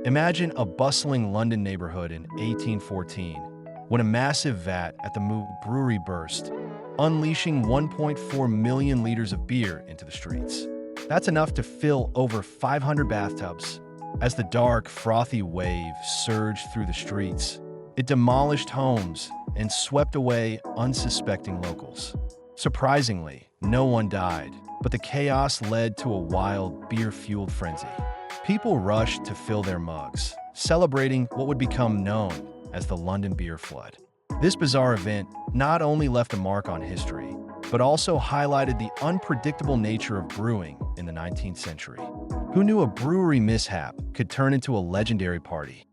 Imagine a bustling London neighborhood in 1814 when a massive vat at the brewery burst, unleashing 1.4 million liters of beer into the streets. That's enough to fill over 500 bathtubs. As the dark, frothy wave surged through the streets, it demolished homes and swept away unsuspecting locals. Surprisingly, no one died, but the chaos led to a wild, beer-fueled frenzy. People rushed to fill their mugs, celebrating what would become known as the London Beer Flood. This bizarre event not only left a mark on history, but also highlighted the unpredictable nature of brewing in the 19th century. Who knew a brewery mishap could turn into a legendary party?